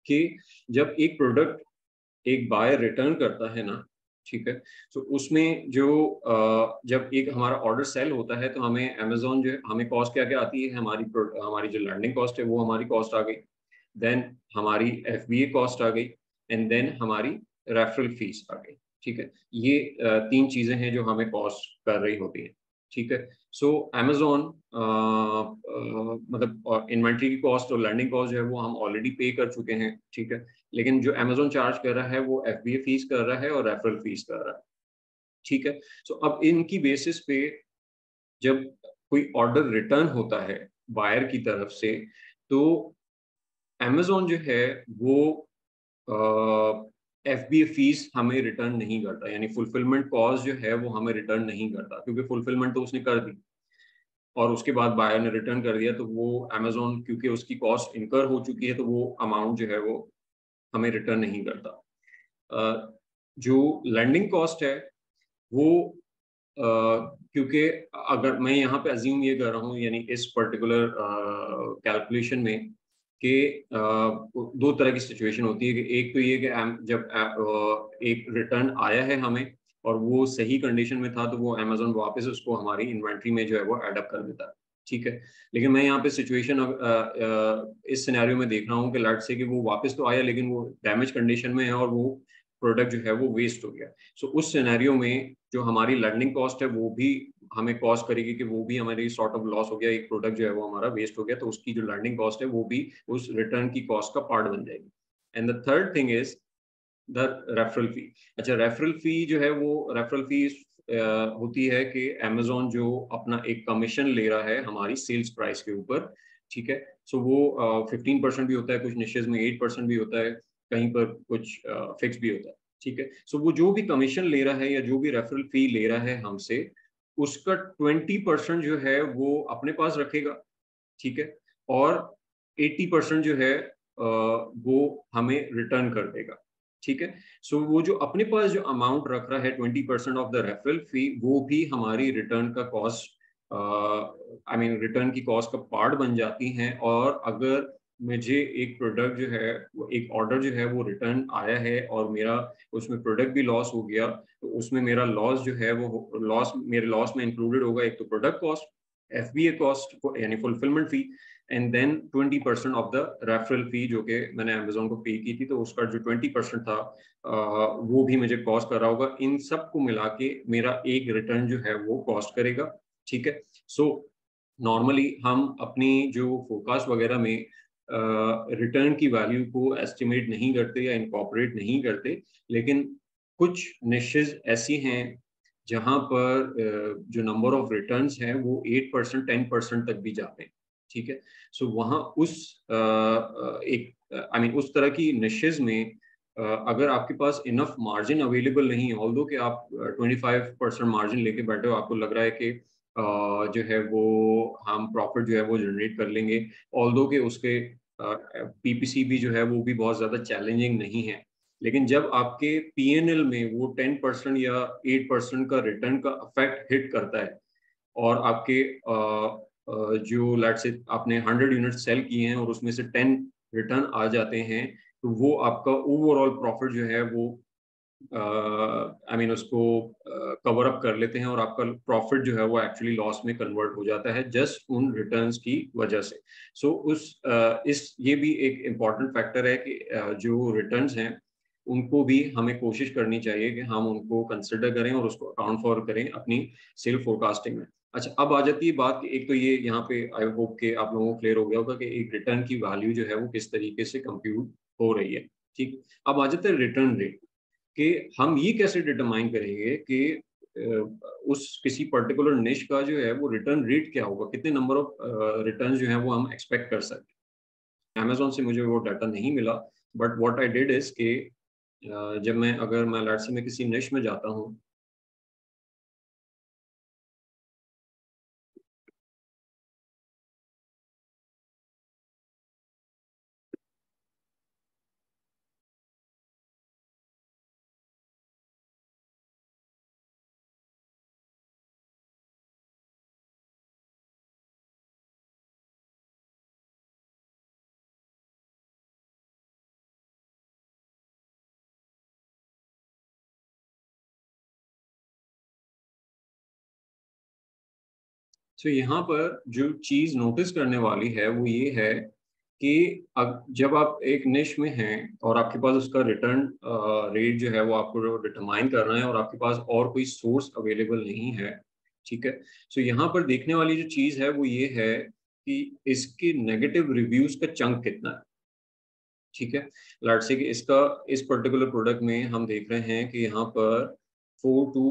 कि जब एक प्रोडक्ट एक बायर रिटर्न करता है ना, ठीक है, तो उसमें जो जब एक हमारा ऑर्डर सेल होता है तो हमें अमेजोन जो है हमें कॉस्ट क्या क्या आती है, हमारी जो लैंडिंग कॉस्ट है वो हमारी कॉस्ट आ गई, देन हमारी FBA कॉस्ट आ गई, एंड देन हमारी रेफरल फीस आ गई, ठीक है। ये तीन चीजें हैं जो हमें कॉस्ट कर रही होती है, ठीक है। सो अमेजोन मतलब इन्वेंट्री की कॉस्ट और लैंडिंग कॉस्ट जो है वो हम ऑलरेडी पे कर चुके हैं, ठीक है। लेकिन जो अमेजोन चार्ज कर रहा है वो FBA फीस कर रहा है और रेफरल फीस कर रहा है, ठीक है। सो अब इनकी बेसिस पे जब कोई ऑर्डर रिटर्न होता है बायर की तरफ से, तो अमेजोन जो है वो FBA फीस हमें रिटर्न नहीं करता, यानी फुलफिलमेंट कॉस्ट जो है वो हमें रिटर्न नहीं करता, क्योंकि फुलफिलमेंट तो उसने कर दी और उसके बाद बायर ने रिटर्न कर दिया, तो वो अमेजोन क्योंकि उसकी कॉस्ट इनकर हो चुकी है तो वो अमाउंट जो है वो हमें रिटर्न नहीं करता। जो लैंडिंग कॉस्ट है वो क्योंकि अगर मैं यहाँ पे अज्यूम ये कर रहा हूँ यानी इस पर्टिकुलर कैलकुलेशन में कि दो तरह की सिचुएशन होती है कि एक तो ये कि जब एक रिटर्न आया है हमें और वो सही कंडीशन में था तो वो अमेजोन वापस उसको हमारी इन्वेंट्री में जो है वो एडअप कर देता है, ठीक है। लेकिन मैं यहाँ पे सिचुएशन इस सिनेरियो में देख रहा हूँ कि लेट्स से कि वो वापस तो आया लेकिन वो डैमेज कंडीशन में है और वो प्रोडक्ट जो है वो वेस्ट हो गया। सो उस सिनेरियो में जो हमारी लैंडिंग कॉस्ट है वो भी हमें कॉस्ट करेगी कि वो भी हमारी सॉर्ट ऑफ लॉस हो गया, एक प्रोडक्ट जो है वो हमारा वेस्ट हो गया, तो उसकी जो लैंडिंग कॉस्ट है वो भी उस रिटर्न की कॉस्ट का पार्ट बन जाएगी। And the third thing is the referral फी। अच्छा, रेफरल फी जो है वो रेफरल फी होती है कि अमेजोन जो अपना एक कमीशन ले रहा है हमारी सेल्स प्राइस के ऊपर, ठीक है। सो वो 15% भी होता है, कुछ निशेज में 8% भी होता है, कहीं पर कुछ फिक्स भी होता है, ठीक है। सो वो जो भी कमीशन ले रहा है या जो भी रेफरल फी ले रहा है हमसे, उसका 20% जो है वो अपने पास रखेगा, ठीक है, और 80% जो है वो हमें रिटर्न कर देगा, ठीक है। सो वो जो अपने पास जो अमाउंट रख रहा है 20% ऑफ द रेफरल फी, वो भी हमारी रिटर्न का कॉस्ट रिटर्न की कॉस्ट का पार्ट बन जाती हैं। और अगर मुझे एक प्रोडक्ट जो है वो एक ऑर्डर जो है वो रिटर्न आया है और मेरा उसमें प्रोडक्ट भी लॉस हो गया, तो उसमें मेरा लॉस जो है वो लॉस मेरे लॉस में इंक्लूडेड होगा एक तो प्रोडक्ट कॉस्ट, FBA कॉस्ट यानी fulfilment fee, and then 20% of the referral fee जो कि मैंने अमेजोन को पे की थी, तो उसका जो 20% था वो भी मुझे कॉस्ट कर रहा होगा। इन सब को मिला के मेरा एक रिटर्न जो है वो कॉस्ट करेगा। ठीक है, सो नॉर्मली हम अपनी जो फोरकास्ट वगैरह में रिटर्न की वैल्यू को एस्टिमेट नहीं करते या इनकॉर्पोरेट नहीं करते, लेकिन कुछ निशेस ऐसी हैं जहां पर जो नंबर ऑफ रिटर्न्स हैं वो 8% 10% तक भी जाते हैं। ठीक है, सो वहाँ उस एक आई मीन उस तरह की निशेस में अगर आपके पास इनफ मार्जिन अवेलेबल नहीं है, ऑल्दो कि आप 25% मार्जिन लेके बैठे हो, आपको लग रहा है कि जो है वो हम प्रॉफिट जो है वो जनरेट कर लेंगे, ऑल्दो के उसके PPC भी जो है वो भी बहुत ज़्यादा चैलेंजिंग नहीं है, लेकिन जब आपके PNL में वो 10% या 8% का रिटर्न का इफेक्ट हिट करता है और आपके जो लेट्स से आपने 100 यूनिट सेल किए हैं और उसमें से 10 रिटर्न आ जाते हैं, तो वो आपका ओवरऑल प्रॉफिट जो है वो आई मीन उसको कवर अप कर लेते हैं और आपका प्रॉफिट जो है वो एक्चुअली लॉस में कन्वर्ट हो जाता है जस्ट उन रिटर्न्स की वजह से। सो इस ये भी एक इम्पॉर्टेंट फैक्टर है कि जो रिटर्न्स हैं उनको भी हमें कोशिश करनी चाहिए कि हम उनको कंसिडर करें और उसको अकाउंट फॉर करें अपनी सेल फोरकास्टिंग में। अच्छा, अब आ जाती है बात कि एक तो ये यहाँ पे आई होप कि आप लोगों को क्लियर हो गया होगा कि एक रिटर्न की वैल्यू जो है वो किस तरीके से कंप्यूट हो रही है। ठीक, अब आ जाता है रिटर्न रेट, कि हम ये कैसे डिटरमाइन करेंगे कि उस किसी पर्टिकुलर निश का जो है वो रिटर्न रेट क्या होगा, कितने नंबर ऑफ रिटर्न जो है वो हम एक्सपेक्ट कर सकते हैं। अमेजोन से मुझे वो डाटा नहीं मिला, but what I did is कि जब मैं अगर मैं लेट्स से मैं किसी निश में जाता हूँ, तो यहाँ पर जो चीज नोटिस करने वाली है वो ये है कि अब जब आप एक निश में हैं और आपके पास उसका रिटर्न रेट जो है वो आपको डिटरमाइन करना है और आपके पास और कोई सोर्स अवेलेबल नहीं है, ठीक है, तो यहाँ पर देखने वाली जो चीज है वो ये है कि इसके नेगेटिव रिव्यूज का चंक कितना है। ठीक है, लेट्स से कि इसका इस पर्टिकुलर प्रोडक्ट में हम देख रहे हैं कि यहाँ पर 4 to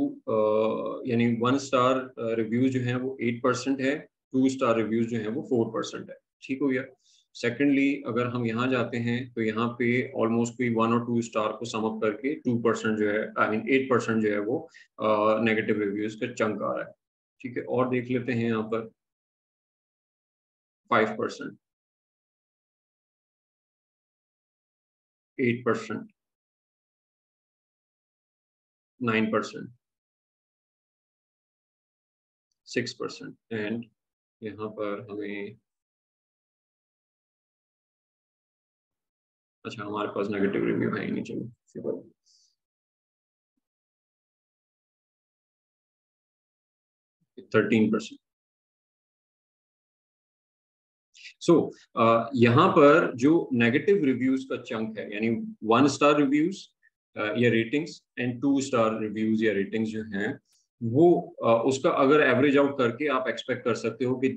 यानी 1 स्टार रिव्यूज जो हैं वो 8% है, 2 स्टार रिव्यूज जो हैं वो 4% है। ठीक हो गया। सेकेंडली अगर हम यहाँ जाते हैं तो यहाँ पे ऑलमोस्ट कोई 1 और 2 स्टार को सम अप करके 2% जो है आई मीन 8% जो है वो नेगेटिव रिव्यूज का चंक आ रहा है। ठीक है, और देख लेते हैं यहाँ पर 5%, 8%, 9%, 6%, एंड यहाँ पर हमें अच्छा हमारे पास नेगेटिव रिव्यू है ही नहीं, चलो 13%। सो यहाँ पर जो नेगेटिव रिव्यूज का चंक है यानी 1 स्टार रिव्यूज या रेटिंग्स एंड 2 स्टार रिव्यूज या रेटिंग्स जो हैं वो उसका अगर एवरेज आउट करके आप एक्सपेक्ट कर सकते हो कि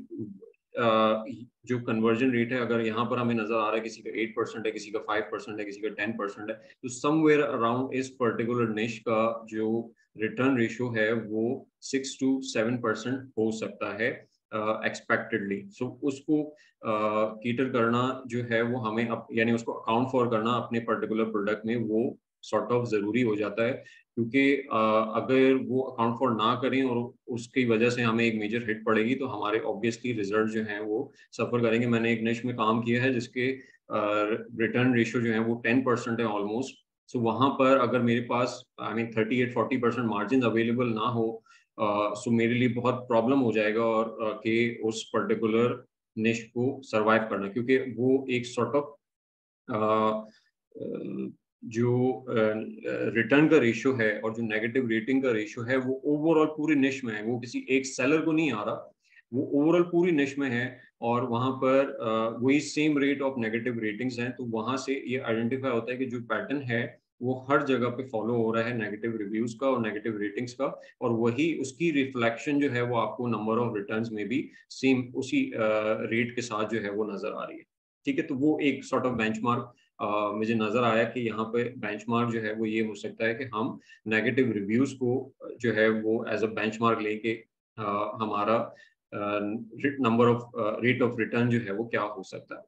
जो कन्वर्जन रेट है अगर यहाँ पर हमें नजर आ रहा है किसी का 8% है, किसी का 5% है, किसी का 10% है, तो समवेयर अराउंड इस पर्टिकुलर निश का जो रिटर्न रेशियो है वो 6 to 7% हो सकता है एक्सपेक्टेडली। सो उसको कीटर करना जो है वो हमें यानी उसको अकाउंट फॉर करना अपने पर्टिकुलर प्रोडक्ट में वो सॉर्ट ऑफ ज़रूरी हो जाता है, क्योंकि अगर वो अकाउंट फॉर ना करें और उसकी वजह से हमें एक मेजर हिट पड़ेगी तो हमारे ऑब्वियसली रिजल्ट जो हैं वो सफ़र करेंगे। मैंने एक निश में काम किया है जिसके रिटर्न रेशियो जो है वो 10% है ऑलमोस्ट। सो वहाँ पर अगर मेरे पास आई मीन 38-40% मार्जिन अवेलेबल ना हो सो मेरे लिए बहुत प्रॉब्लम हो जाएगा और कि उस पर्टिकुलर निश को सरवाइव करना, क्योंकि वो एक सॉर्ट ऑफ जो रिटर्न का रेशियो है और जो नेगेटिव रेटिंग का रेशियो है वो ओवरऑल पूरी निश में है, वो किसी एक सेलर को नहीं आ रहा, वो ओवरऑल पूरी निश में है और वहां पर वही same rate of negative ratings हैं। तो वहां से ये आइडेंटिफाई होता है कि जो पैटर्न है वो हर जगह पे फॉलो हो रहा है नेगेटिव रिव्यूज का और नेगेटिव रेटिंग्स का, और वही उसकी रिफ्लेक्शन जो है वो आपको नंबर ऑफ रिटर्न्स में भी सेम उसी रेट के साथ जो है वो नजर आ रही है। ठीक है, तो वो एक सॉर्ट ऑफ बेंचमार्क मुझे नजर आया कि यहाँ पे बेंचमार्क जो है वो ये हो सकता है कि हम नेगेटिव रिव्यूज को जो है वो एज अ बेंचमार्क लेके हमारा number of rate of return जो है वो क्या हो सकता है।